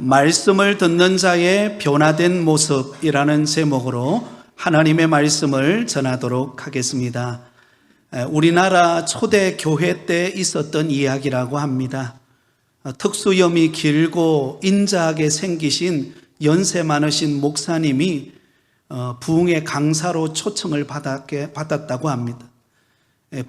말씀을 듣는 자의 변화된 모습이라는 제목으로 하나님의 말씀을 전하도록 하겠습니다. 우리나라 초대 교회 때 있었던 이야기라고 합니다. 특수염이 길고 인자하게 생기신 연세 많으신 목사님이 부흥의 강사로 초청을 받았다고 합니다.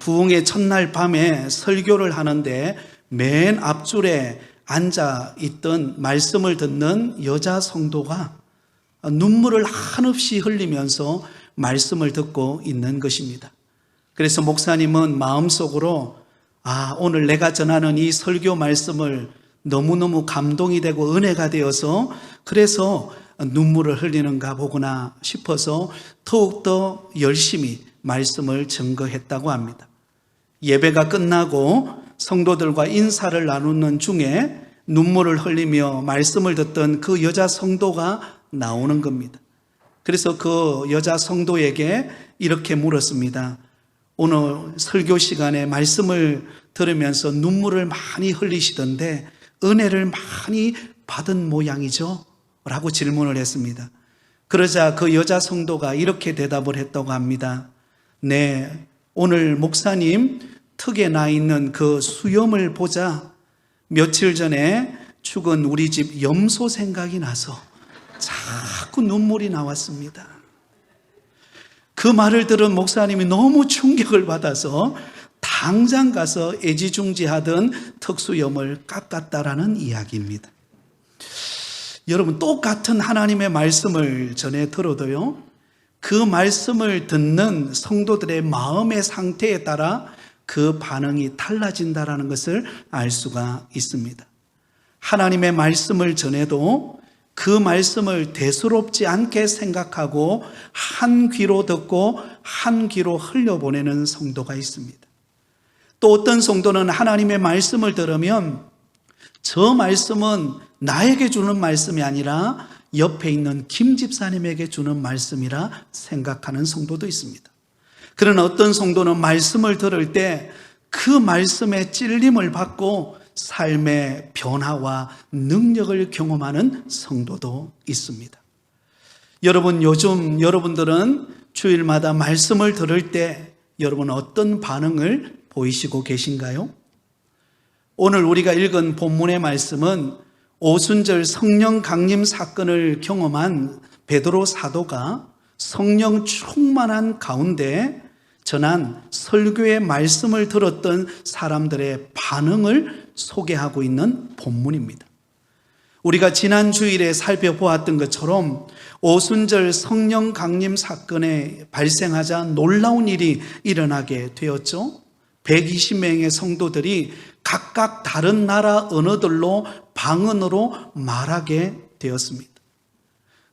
부흥의 첫날 밤에 설교를 하는데 맨 앞줄에 앉아 있던 말씀을 듣는 여자 성도가 눈물을 한없이 흘리면서 말씀을 듣고 있는 것입니다. 그래서 목사님은 마음속으로 오늘 내가 전하는 이 설교 말씀을 너무너무 감동이 되고 은혜가 되어서 그래서 눈물을 흘리는가 보구나 싶어서 더욱더 열심히 말씀을 증거했다고 합니다. 예배가 끝나고 성도들과 인사를 나누는 중에 눈물을 흘리며 말씀을 듣던 그 여자 성도가 나오는 겁니다. 그래서 그 여자 성도에게 이렇게 물었습니다. 오늘 설교 시간에 말씀을 들으면서 눈물을 많이 흘리시던데 은혜를 많이 받은 모양이죠? 라고 질문을 했습니다. 그러자 그 여자 성도가 이렇게 대답을 했다고 합니다. 네, 오늘 목사님 턱에 나 있는 그 수염을 보자 며칠 전에 죽은 우리 집 염소 생각이 나서 자꾸 눈물이 나왔습니다. 그 말을 들은 목사님이 너무 충격을 받아서 당장 가서 애지중지하던 턱수염을 깎았다라는 이야기입니다. 여러분, 똑같은 하나님의 말씀을 전해 들어도요, 그 말씀을 듣는 성도들의 마음의 상태에 따라 그 반응이 달라진다는 것을 알 수가 있습니다. 하나님의 말씀을 전해도 그 말씀을 대수롭지 않게 생각하고 한 귀로 듣고 한 귀로 흘려보내는 성도가 있습니다. 또 어떤 성도는 하나님의 말씀을 들으면 저 말씀은 나에게 주는 말씀이 아니라 옆에 있는 김 집사님에게 주는 말씀이라 생각하는 성도도 있습니다. 그러나 어떤 성도는 말씀을 들을 때 그 말씀에 찔림을 받고 삶의 변화와 능력을 경험하는 성도도 있습니다. 여러분, 요즘 여러분들은 주일마다 말씀을 들을 때 여러분 어떤 반응을 보이시고 계신가요? 오늘 우리가 읽은 본문의 말씀은 오순절 성령 강림 사건을 경험한 베드로 사도가 성령 충만한 가운데 전한 설교의 말씀을 들었던 사람들의 반응을 소개하고 있는 본문입니다. 우리가 지난 주일에 살펴보았던 것처럼 오순절 성령 강림 사건에 발생하자 놀라운 일이 일어나게 되었죠. 120명의 성도들이 각각 다른 나라 언어들로 방언으로 말하게 되었습니다.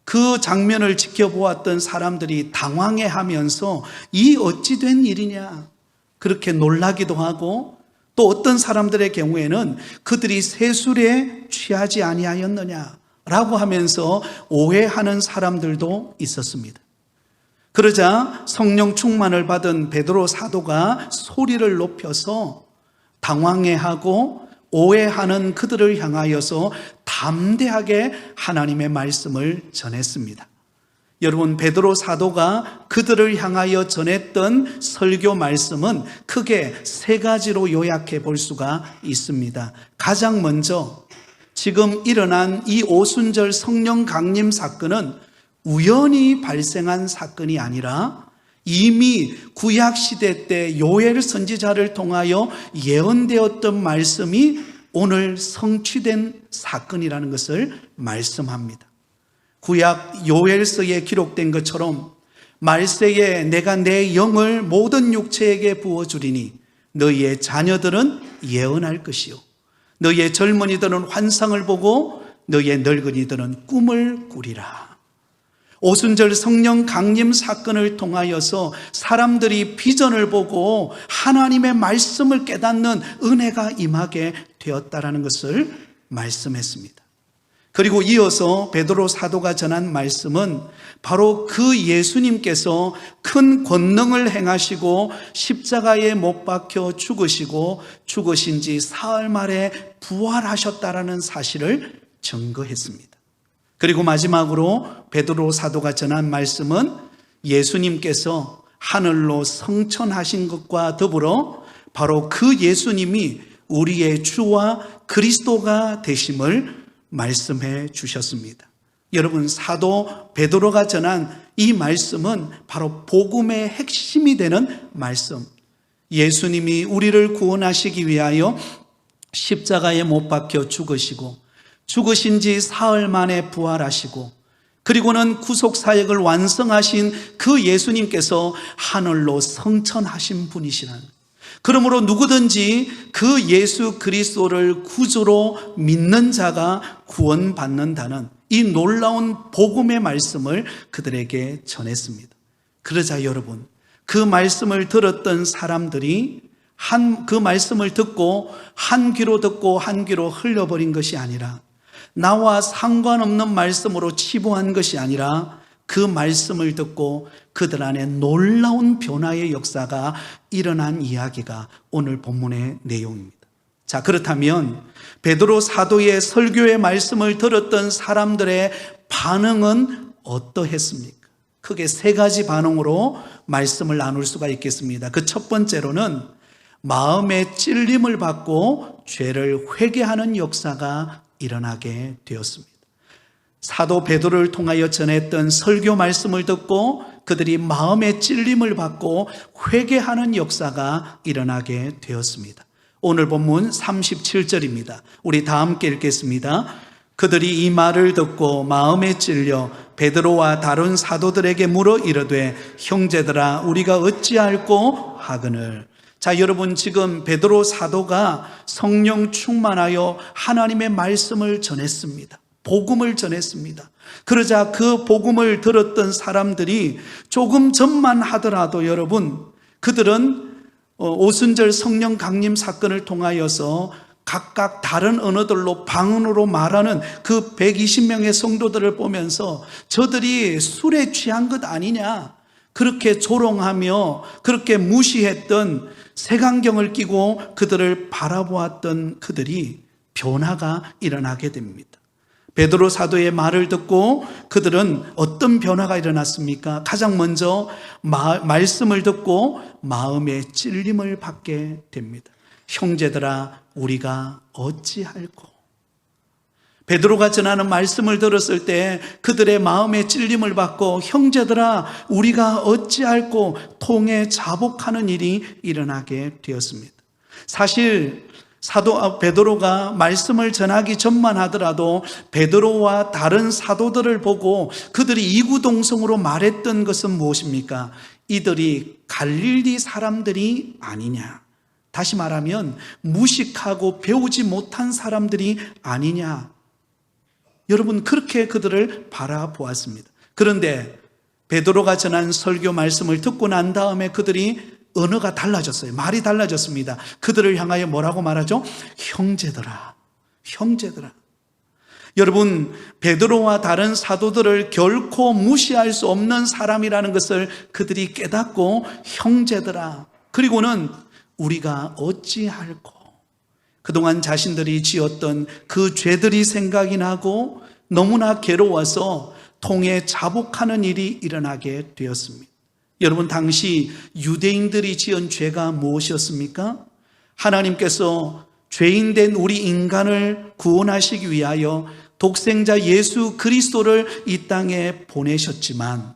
그 장면을 지켜보았던 사람들이 당황해하면서 이 어찌 된 일이냐 그렇게 놀라기도 하고, 또 어떤 사람들의 경우에는 그들이 세술에 취하지 아니하였느냐라고 하면서 오해하는 사람들도 있었습니다. 그러자 성령 충만을 받은 베드로 사도가 소리를 높여서 당황해하고 오해하는 그들을 향하여서 담대하게 하나님의 말씀을 전했습니다. 여러분, 베드로 사도가 그들을 향하여 전했던 설교 말씀은 크게 세 가지로 요약해 볼 수가 있습니다. 가장 먼저 지금 일어난 이 오순절 성령 강림 사건은 우연히 발생한 사건이 아니라 이미 구약시대 때 요엘 선지자를 통하여 예언되었던 말씀이 오늘 성취된 사건이라는 것을 말씀합니다. 구약 요엘서에 기록된 것처럼 말세에 내가 내 영을 모든 육체에게 부어주리니 너희의 자녀들은 예언할 것이요 너희의 젊은이들은 환상을 보고 너희의 늙은이들은 꿈을 꾸리라. 오순절 성령 강림 사건을 통하여서 사람들이 비전을 보고 하나님의 말씀을 깨닫는 은혜가 임하게 되었다라는 것을 말씀했습니다. 그리고 이어서 베드로 사도가 전한 말씀은 바로 그 예수님께서 큰 권능을 행하시고 십자가에 못 박혀 죽으시고 죽으신 지 사흘 만에 부활하셨다라는 사실을 증거했습니다. 그리고 마지막으로 베드로 사도가 전한 말씀은 예수님께서 하늘로 성천하신 것과 더불어 바로 그 예수님이 우리의 주와 그리스도가 되심을 말씀해 주셨습니다. 여러분, 사도 베드로가 전한 이 말씀은 바로 복음의 핵심이 되는 말씀. 예수님이 우리를 구원하시기 위하여 십자가에 못 박혀 죽으시고 죽으신 지 사흘 만에 부활하시고 그리고는 구속사역을 완성하신 그 예수님께서 하늘로 성천하신 분이시라는, 그러므로 누구든지 그 예수 그리스도를 구주로 믿는 자가 구원받는다는 이 놀라운 복음의 말씀을 그들에게 전했습니다. 그러자 여러분, 그 말씀을 들었던 사람들이 그 말씀을 듣고 한 귀로 듣고 한 귀로 흘려버린 것이 아니라, 나와 상관없는 말씀으로 치부한 것이 아니라 그 말씀을 듣고 그들 안에 놀라운 변화의 역사가 일어난 이야기가 오늘 본문의 내용입니다. 자, 그렇다면 베드로 사도의 설교의 말씀을 들었던 사람들의 반응은 어떠했습니까? 크게 세 가지 반응으로 말씀을 나눌 수가 있겠습니다. 그 첫 번째로는 마음의 찔림을 받고 죄를 회개하는 역사가 일어나게 되었습니다. 사도 베드로를 통하여 전했던 설교 말씀을 듣고 그들이 마음의 찔림을 받고 회개하는 역사가 일어나게 되었습니다. 오늘 본문 37절입니다. 우리 다 함께 읽겠습니다. 그들이 이 말을 듣고 마음에 찔려 베드로와 다른 사도들에게 물어 이르되 형제들아 우리가 어찌할꼬 하거늘. 자, 여러분, 지금 베드로 사도가 성령 충만하여 하나님의 말씀을 전했습니다. 복음을 전했습니다. 그러자 그 복음을 들었던 사람들이 조금 전만 하더라도 여러분, 그들은 오순절 성령 강림 사건을 통하여서 각각 다른 언어들로 방언으로 말하는 그 120명의 성도들을 보면서 저들이 술에 취한 것 아니냐, 그렇게 조롱하며 그렇게 무시했던, 색안경을 끼고 그들을 바라보았던 그들이 변화가 일어나게 됩니다. 베드로 사도의 말을 듣고 그들은 어떤 변화가 일어났습니까? 가장 먼저 말씀을 듣고 마음의 찔림을 받게 됩니다. 형제들아 우리가 어찌할꼬. 베드로가 전하는 말씀을 들었을 때 그들의 마음의 찔림을 받고 형제들아 우리가 어찌할꼬 통에 자복하는 일이 일어나게 되었습니다. 사실 사도 베드로가 말씀을 전하기 전만 하더라도 베드로와 다른 사도들을 보고 그들이 이구동성으로 말했던 것은 무엇입니까? 이들이 갈릴리 사람들이 아니냐, 다시 말하면 무식하고 배우지 못한 사람들이 아니냐, 여러분 그렇게 그들을 바라보았습니다. 그런데 베드로가 전한 설교 말씀을 듣고 난 다음에 그들이 언어가 달라졌어요. 말이 달라졌습니다. 그들을 향하여 뭐라고 말하죠? 형제들아, 형제들아. 여러분, 베드로와 다른 사도들을 결코 무시할 수 없는 사람이라는 것을 그들이 깨닫고 형제들아, 그리고는 우리가 어찌할꼬. 그동안 자신들이 지었던 그 죄들이 생각이 나고 너무나 괴로워서 통에 자복하는 일이 일어나게 되었습니다. 여러분, 당시 유대인들이 지은 죄가 무엇이었습니까? 하나님께서 죄인된 우리 인간을 구원하시기 위하여 독생자 예수 그리스도를 이 땅에 보내셨지만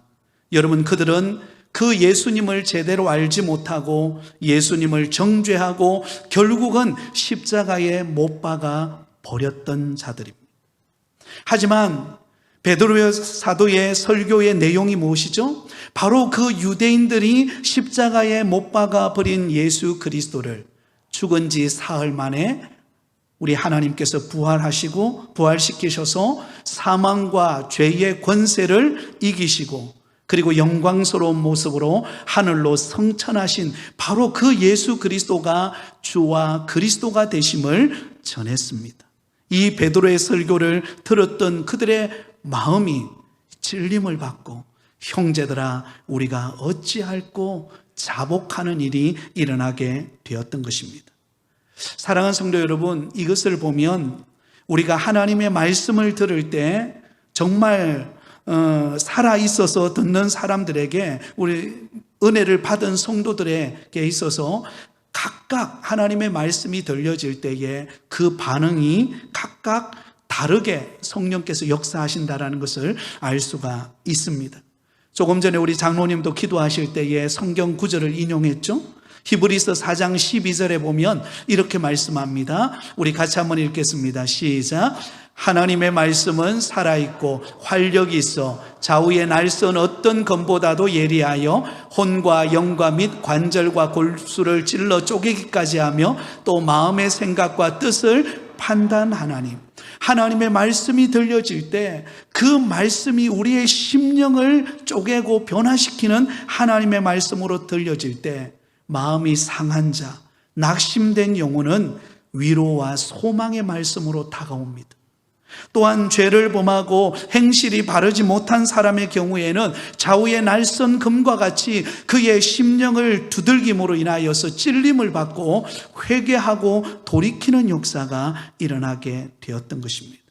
여러분, 그들은 그 예수님을 제대로 알지 못하고 예수님을 정죄하고 결국은 십자가에 못 박아 버렸던 자들입니다. 하지만 베드로 사도의 설교의 내용이 무엇이죠? 바로 그 유대인들이 십자가에 못 박아 버린 예수 그리스도를 죽은 지 사흘 만에 우리 하나님께서 부활시키셔서 사망과 죄의 권세를 이기시고 그리고 영광스러운 모습으로 하늘로 성천하신 바로 그 예수 그리스도가 주와 그리스도가 되심을 전했습니다. 이 베드로의 설교를 들었던 그들의 마음이 찔림을 받고 형제들아 우리가 어찌할꼬 자복하는 일이 일어나게 되었던 것입니다. 사랑하는 성도 여러분, 이것을 보면 우리가 하나님의 말씀을 들을 때 정말 살아 있어서 듣는 사람들에게, 우리 은혜를 받은 성도들에게 있어서 각각 하나님의 말씀이 들려질 때에 그 반응이 각각 다르게 성령께서 역사하신다라는 것을 알 수가 있습니다. 조금 전에 우리 장로님도 기도하실 때에 성경 구절을 인용했죠. 히브리서 4장 12절에 보면 이렇게 말씀합니다. 우리 같이 한번 읽겠습니다. 시작. 하나님의 말씀은 살아있고 활력이 있어 좌우의 날선 어떤 검보다도 예리하여 혼과 영과 및 관절과 골수를 찔러 쪼개기까지 하며 또 마음의 생각과 뜻을 판단하나니. 하나님의 말씀이 들려질 때 그 말씀이 우리의 심령을 쪼개고 변화시키는 하나님의 말씀으로 들려질 때 마음이 상한 자, 낙심된 영혼은 위로와 소망의 말씀으로 다가옵니다. 또한 죄를 범하고 행실이 바르지 못한 사람의 경우에는 좌우의 날선 금과 같이 그의 심령을 두들김으로 인하여서 찔림을 받고 회개하고 돌이키는 역사가 일어나게 되었던 것입니다.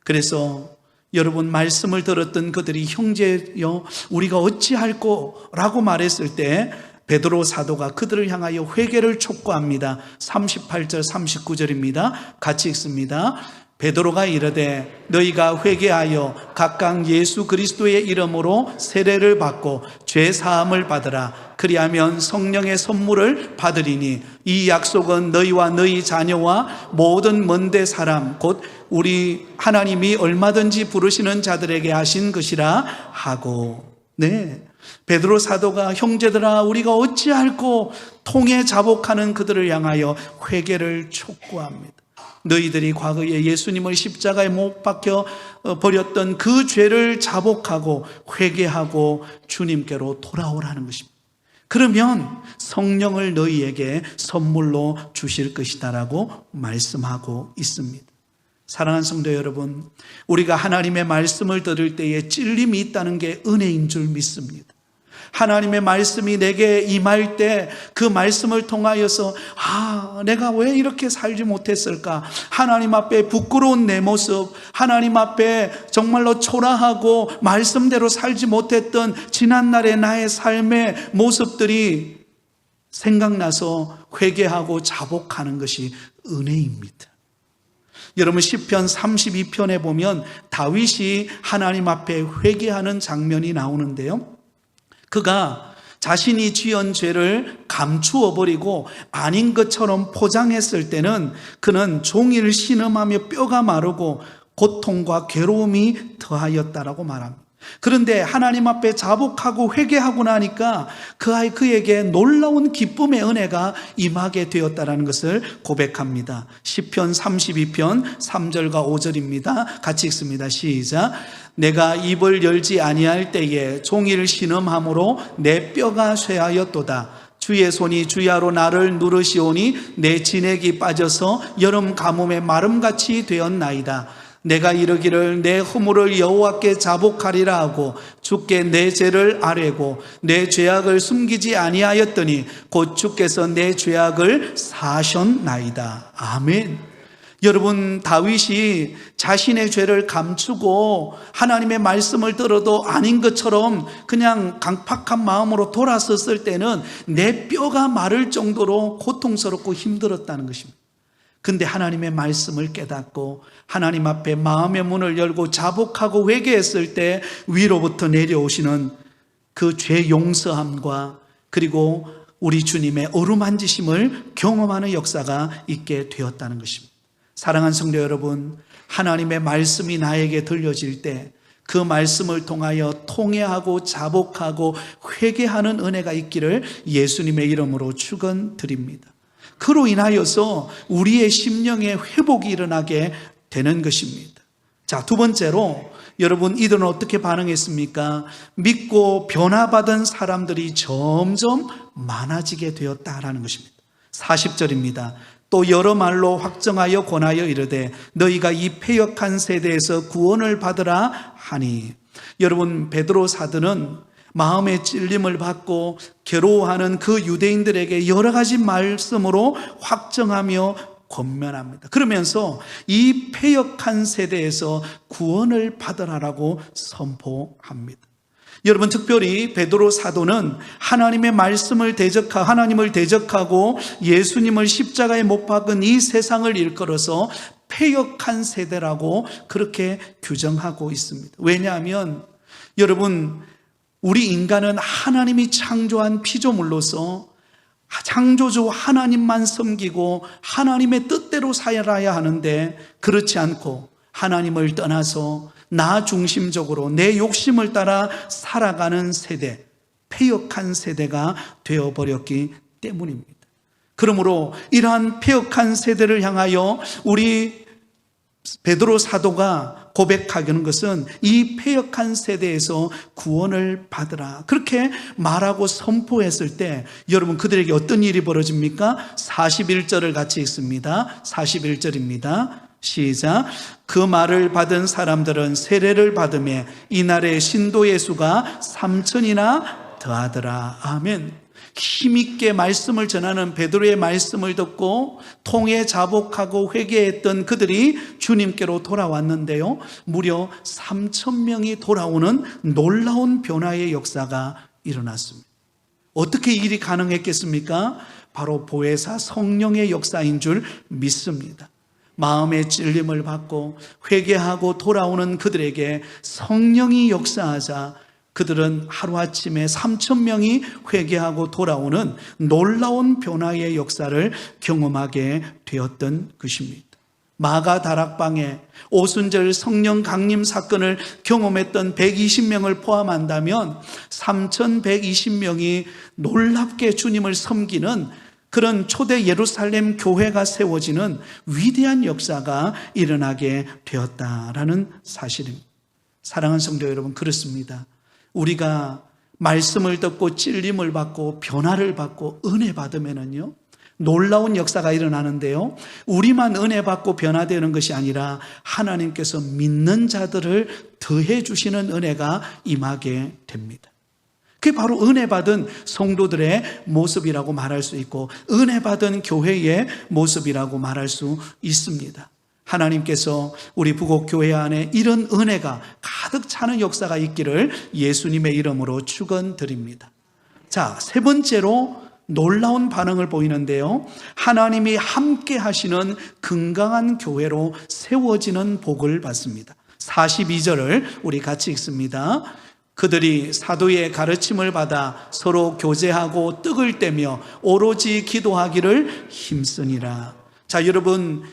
그래서 여러분, 말씀을 들었던 그들이 형제여 우리가 어찌할꼬 라고 말했을 때 베드로 사도가 그들을 향하여 회개를 촉구합니다. 38절 39절입니다. 같이 읽습니다. 베드로가 이르되 너희가 회개하여 각각 예수 그리스도의 이름으로 세례를 받고 죄 사함을 받으라. 그리하면 성령의 선물을 받으리니 이 약속은 너희와 너희 자녀와 모든 먼데 사람 곧 우리 하나님이 얼마든지 부르시는 자들에게 하신 것이라 하고. 네, 베드로 사도가 형제들아 우리가 어찌할꼬 통에 자복하는 그들을 향하여 회개를 촉구합니다. 너희들이 과거에 예수님을 십자가에 못 박혀 버렸던 그 죄를 자복하고 회개하고 주님께로 돌아오라는 것입니다. 그러면 성령을 너희에게 선물로 주실 것이다라고 말씀하고 있습니다. 사랑하는 성도 여러분, 우리가 하나님의 말씀을 들을 때에 찔림이 있다는 게 은혜인 줄 믿습니다. 하나님의 말씀이 내게 임할 때 그 말씀을 통하여서 내가 왜 이렇게 살지 못했을까? 하나님 앞에 부끄러운 내 모습, 하나님 앞에 정말로 초라하고 말씀대로 살지 못했던 지난날의 나의 삶의 모습들이 생각나서 회개하고 자복하는 것이 은혜입니다. 여러분, 시편 32편에 보면 다윗이 하나님 앞에 회개하는 장면이 나오는데요, 그가 자신이 지은 죄를 감추어 버리고 아닌 것처럼 포장했을 때는 그는 종일 신음하며 뼈가 마르고 고통과 괴로움이 더하였다라고 말합니다. 그런데 하나님 앞에 자복하고 회개하고 나니까 그에게 놀라운 기쁨의 은혜가 임하게 되었다는 것을 고백합니다. 시편 32편 3절과 5절입니다. 같이 읽습니다. 시작. 내가 입을 열지 아니할 때에 종일 신음함으로 내 뼈가 쇠하였도다. 주의 손이 주야로 나를 누르시오니 내 진액이 빠져서 여름 가뭄의 마름같이 되었나이다. 내가 이르기를 내 허물을 여호와께 자복하리라 하고 주께 내 죄를 아뢰고 내 죄악을 숨기지 아니하였더니 곧 주께서 내 죄악을 사하셨나이다. 아멘. 여러분, 다윗이 자신의 죄를 감추고 하나님의 말씀을 들어도 아닌 것처럼 그냥 강팍한 마음으로 돌아섰을 때는 내 뼈가 마를 정도로 고통스럽고 힘들었다는 것입니다. 근데 하나님의 말씀을 깨닫고 하나님 앞에 마음의 문을 열고 자복하고 회개했을 때 위로부터 내려오시는 그 죄 용서함과 그리고 우리 주님의 어루만지심을 경험하는 역사가 있게 되었다는 것입니다. 사랑하는 성도 여러분, 하나님의 말씀이 나에게 들려질 때 그 말씀을 통하여 통회하고 자복하고 회개하는 은혜가 있기를 예수님의 이름으로 축원드립니다. 그로 인하여서 우리의 심령의 회복이 일어나게 되는 것입니다. 자, 두 번째로 여러분, 이들은 어떻게 반응했습니까? 믿고 변화받은 사람들이 점점 많아지게 되었다라는 것입니다. 40절입니다. 또 여러 말로 확정하여 권하여 이르되 너희가 이 패역한 세대에서 구원을 받으라 하니. 여러분, 베드로 사도는 마음의 찔림을 받고 괴로워하는 그 유대인들에게 여러 가지 말씀으로 확정하며 권면합니다. 그러면서 이 패역한 세대에서 구원을 받으라라고 선포합니다. 여러분, 특별히 베드로 사도는 하나님의 말씀을 하나님을 대적하고 예수님을 십자가에 못 박은 이 세상을 일컬어서 패역한 세대라고 그렇게 규정하고 있습니다. 왜냐하면 여러분, 우리 인간은 하나님이 창조한 피조물로서 창조주 하나님만 섬기고 하나님의 뜻대로 살아야 하는데, 그렇지 않고 하나님을 떠나서 나 중심적으로 내 욕심을 따라 살아가는 세대, 패역한 세대가 되어버렸기 때문입니다. 그러므로 이러한 패역한 세대를 향하여 우리 베드로 사도가 고백하는 것은 이 패역한 세대에서 구원을 받으라, 그렇게 말하고 선포했을 때 여러분, 그들에게 어떤 일이 벌어집니까? 41절을 같이 읽습니다. 41절입니다. 시작. 그 말을 받은 사람들은 세례를 받으며 이날의 신도의 수가 3,000이나 더하더라. 아멘. 힘있게 말씀을 전하는 베드로의 말씀을 듣고 통에 자복하고 회개했던 그들이 주님께로 돌아왔는데요, 무려 3,000명이 돌아오는 놀라운 변화의 역사가 일어났습니다. 어떻게 일이 가능했겠습니까? 바로 보혜사 성령의 역사인 줄 믿습니다. 마음의 찔림을 받고 회개하고 돌아오는 그들에게 성령이 역사하자 그들은 하루아침에 3,000명이 회개하고 돌아오는 놀라운 변화의 역사를 경험하게 되었던 것입니다. 마가 다락방에 오순절 성령 강림 사건을 경험했던 120명을 포함한다면 3,120명이 놀랍게 주님을 섬기는 그런 초대 예루살렘 교회가 세워지는 위대한 역사가 일어나게 되었다라는 사실입니다. 사랑하는 성도 여러분, 그렇습니다. 우리가 말씀을 듣고 찔림을 받고 변화를 받고 은혜 받으면은요, 놀라운 역사가 일어나는데요, 우리만 은혜 받고 변화되는 것이 아니라 하나님께서 믿는 자들을 더해 주시는 은혜가 임하게 됩니다. 그게 바로 은혜 받은 성도들의 모습이라고 말할 수 있고 은혜 받은 교회의 모습이라고 말할 수 있습니다. 하나님께서 우리 부곡교회 안에 이런 은혜가 가득 차는 역사가 있기를 예수님의 이름으로 축원드립니다. 자, 세 번째로 놀라운 반응을 보이는데요, 하나님이 함께 하시는 건강한 교회로 세워지는 복을 받습니다. 42절을 우리 같이 읽습니다. 그들이 사도의 가르침을 받아 서로 교제하고 떡을 떼며 오로지 기도하기를 힘쓰니라. 자, 여러분,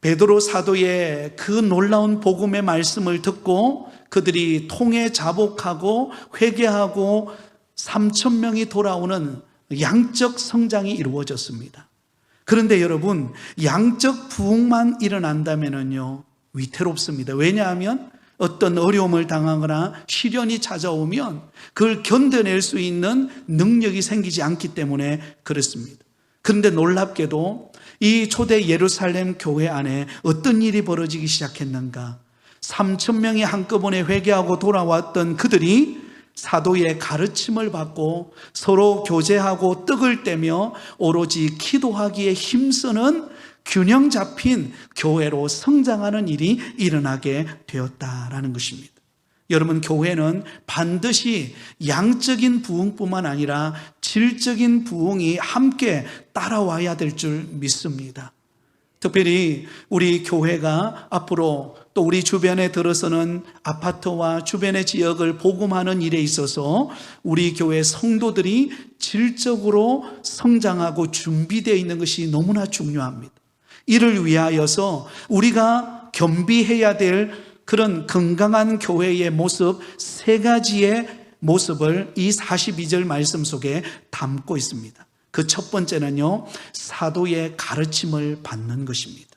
베드로 사도의 그 놀라운 복음의 말씀을 듣고 그들이 통에 자복하고 회개하고 3,000명이 돌아오는 양적 성장이 이루어졌습니다. 그런데 여러분, 양적 부흥만 일어난다면요, 위태롭습니다. 왜냐하면 어떤 어려움을 당하거나 시련이 찾아오면 그걸 견뎌낼 수 있는 능력이 생기지 않기 때문에 그렇습니다. 그런데 놀랍게도 이 초대 예루살렘 교회 안에 어떤 일이 벌어지기 시작했는가? 3,000명이 한꺼번에 회개하고 돌아왔던 그들이 사도의 가르침을 받고 서로 교제하고 떡을 떼며 오로지 기도하기에 힘쓰는 균형 잡힌 교회로 성장하는 일이 일어나게 되었다라는 것입니다. 여러분, 교회는 반드시 양적인 부흥뿐만 아니라 질적인 부흥이 함께 따라와야 될 줄 믿습니다. 특별히 우리 교회가 앞으로 또 우리 주변에 들어서는 아파트와 주변의 지역을 복음하는 일에 있어서 우리 교회 성도들이 질적으로 성장하고 준비되어 있는 것이 너무나 중요합니다. 이를 위하여서 우리가 겸비해야 될 그런 건강한 교회의 모습 세 가지의 모습을 이 42절 말씀 속에 담고 있습니다. 그 첫 번째는요, 사도의 가르침을 받는 것입니다.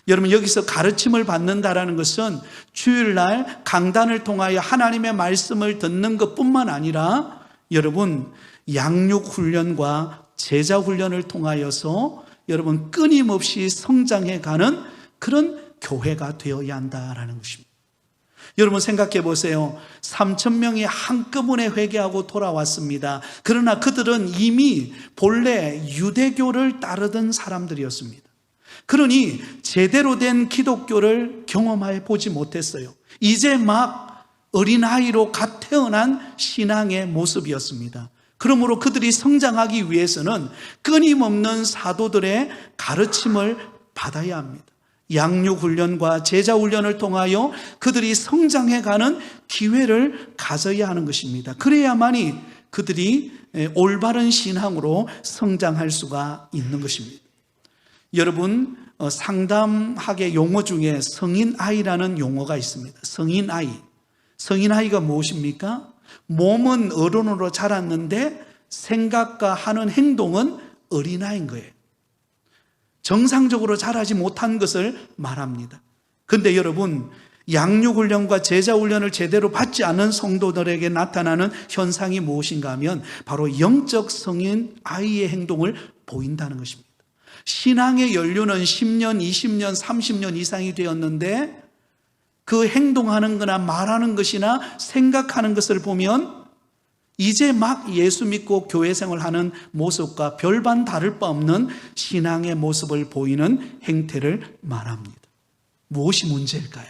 여러분, 여기서 가르침을 받는다라는 것은 주일날 강단을 통하여 하나님의 말씀을 듣는 것뿐만 아니라 여러분, 양육훈련과 제자훈련을 통하여서 여러분 끊임없이 성장해가는 그런 교회가 되어야 한다라는 것입니다. 여러분 생각해 보세요. 3,000명이 한꺼번에 회개하고 돌아왔습니다. 그러나 그들은 이미 본래 유대교를 따르던 사람들이었습니다. 그러니 제대로 된 기독교를 경험해 보지 못했어요. 이제 막 어린아이로 갓 태어난 신앙의 모습이었습니다. 그러므로 그들이 성장하기 위해서는 끊임없는 사도들의 가르침을 받아야 합니다. 양육훈련과 제자훈련을 통하여 그들이 성장해가는 기회를 가져야 하는 것입니다. 그래야만이 그들이 올바른 신앙으로 성장할 수가 있는 것입니다. 여러분, 상담학의 용어 중에 성인아이라는 용어가 있습니다. 성인아이. 성인아이가 무엇입니까? 몸은 어른으로 자랐는데 생각과 하는 행동은 어린아이인 거예요. 정상적으로 자라지 못한 것을 말합니다. 그런데 여러분, 양육훈련과 제자훈련을 제대로 받지 않은 성도들에게 나타나는 현상이 무엇인가 하면 바로 영적 성인 아이의 행동을 보인다는 것입니다. 신앙의 연륜은 10년, 20년, 30년 이상이 되었는데 그 행동하는 거나 말하는 것이나 생각하는 것을 보면 이제 막 예수 믿고 교회 생활하는 모습과 별반 다를 바 없는 신앙의 모습을 보이는 행태를 말합니다. 무엇이 문제일까요?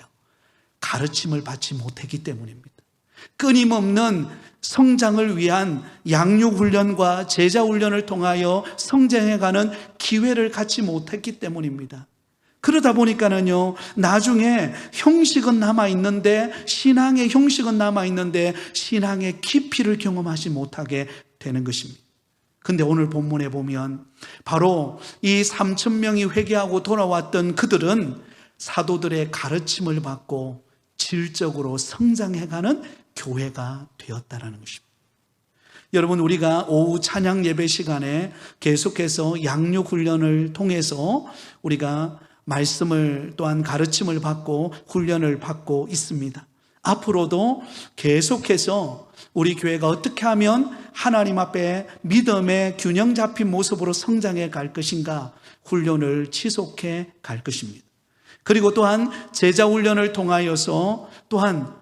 가르침을 받지 못했기 때문입니다. 끊임없는 성장을 위한 양육훈련과 제자훈련을 통하여 성장해가는 기회를 갖지 못했기 때문입니다. 그러다 보니까는요, 나중에 형식은 남아있는데, 신앙의 형식은 남아있는데, 신앙의 깊이를 경험하지 못하게 되는 것입니다. 근데 오늘 본문에 보면, 바로 이 3,000명이 회개하고 돌아왔던 그들은 사도들의 가르침을 받고 질적으로 성장해가는 교회가 되었다라는 것입니다. 여러분, 우리가 오후 찬양 예배 시간에 계속해서 양육훈련을 통해서 우리가 말씀을 또한 가르침을 받고 훈련을 받고 있습니다. 앞으로도 계속해서 우리 교회가 어떻게 하면 하나님 앞에 믿음의 균형 잡힌 모습으로 성장해 갈 것인가 훈련을 지속해 갈 것입니다. 그리고 또한 제자훈련을 통하여서 또한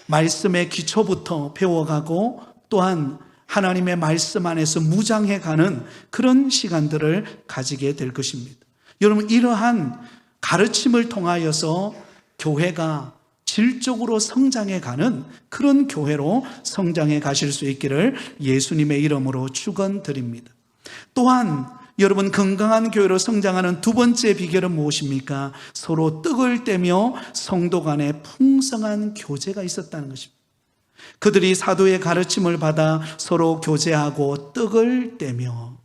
말씀의 기초부터 배워가고 또한 하나님의 말씀 안에서 무장해가는 그런 시간들을 가지게 될 것입니다. 여러분, 이러한 가르침을 통하여서 교회가 질적으로 성장해가는 그런 교회로 성장해 가실 수 있기를 예수님의 이름으로 축원드립니다. 또한 여러분, 건강한 교회로 성장하는 두 번째 비결은 무엇입니까? 서로 떡을 떼며 성도 간에 풍성한 교제가 있었다는 것입니다. 그들이 사도의 가르침을 받아 서로 교제하고 떡을 떼며,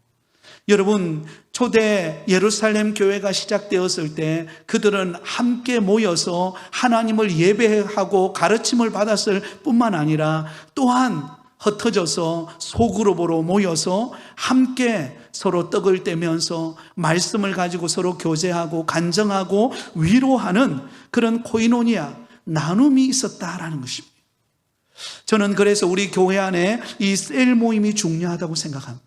여러분, 초대 예루살렘 교회가 시작되었을 때 그들은 함께 모여서 하나님을 예배하고 가르침을 받았을 뿐만 아니라 또한 흩어져서 소그룹으로 모여서 함께 서로 떡을 떼면서 말씀을 가지고 서로 교제하고 간증하고 위로하는 그런 코이노니아, 나눔이 있었다라는 것입니다. 저는 그래서 우리 교회 안에 이 셀 모임이 중요하다고 생각합니다.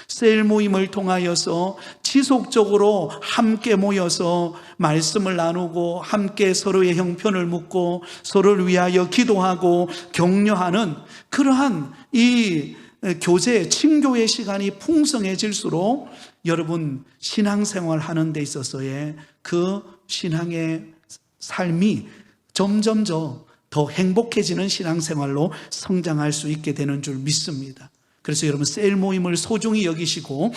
셀 모임을 통하여서 지속적으로 함께 모여서 말씀을 나누고 함께 서로의 형편을 묻고 서로를 위하여 기도하고 격려하는 그러한 이 교제, 친교의 시간이 풍성해질수록 여러분 신앙생활 하는 데 있어서의 그 신앙의 삶이 점점 더 행복해지는 신앙생활로 성장할 수 있게 되는 줄 믿습니다. 그래서 여러분 셀 모임을 소중히 여기시고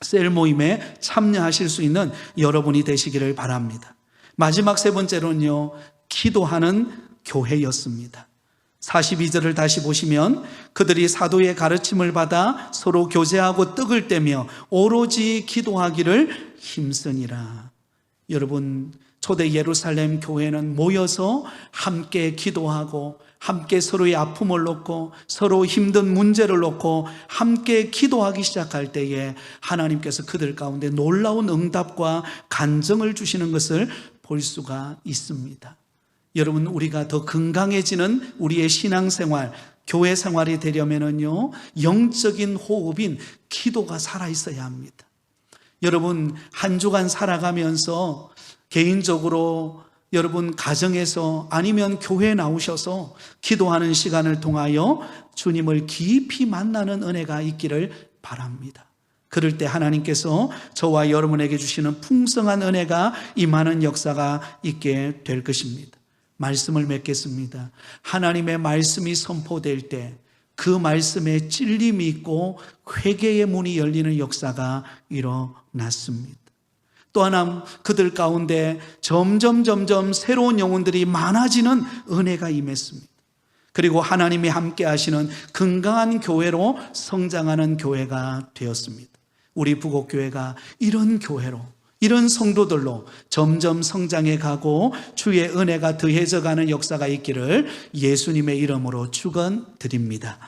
셀 모임에 참여하실 수 있는 여러분이 되시기를 바랍니다. 마지막 세 번째로는요, 기도하는 교회였습니다. 42절을 다시 보시면 그들이 사도의 가르침을 받아 서로 교제하고 떡을 떼며 오로지 기도하기를 힘쓰니라. 여러분, 초대 예루살렘 교회는 모여서 함께 기도하고 함께 서로의 아픔을 놓고 서로 힘든 문제를 놓고 함께 기도하기 시작할 때에 하나님께서 그들 가운데 놀라운 응답과 간증을 주시는 것을 볼 수가 있습니다. 여러분, 우리가 더 건강해지는 우리의 신앙생활, 교회 생활이 되려면은요, 영적인 호흡인 기도가 살아있어야 합니다. 여러분, 한 주간 살아가면서 개인적으로 여러분 가정에서 아니면 교회에 나오셔서 기도하는 시간을 통하여 주님을 깊이 만나는 은혜가 있기를 바랍니다. 그럴 때 하나님께서 저와 여러분에게 주시는 풍성한 은혜가 임하는 역사가 있게 될 것입니다. 말씀을 맺겠습니다. 하나님의 말씀이 선포될 때 그 말씀에 찔림이 있고 회개의 문이 열리는 역사가 일어났습니다. 또 하나 그들 가운데 점점 새로운 영혼들이 많아지는 은혜가 임했습니다. 그리고 하나님이 함께 하시는 건강한 교회로 성장하는 교회가 되었습니다. 우리 부곡교회가 이런 교회로, 이런 성도들로 점점 성장해 가고 주의 은혜가 더해져 가는 역사가 있기를 예수님의 이름으로 축원드립니다.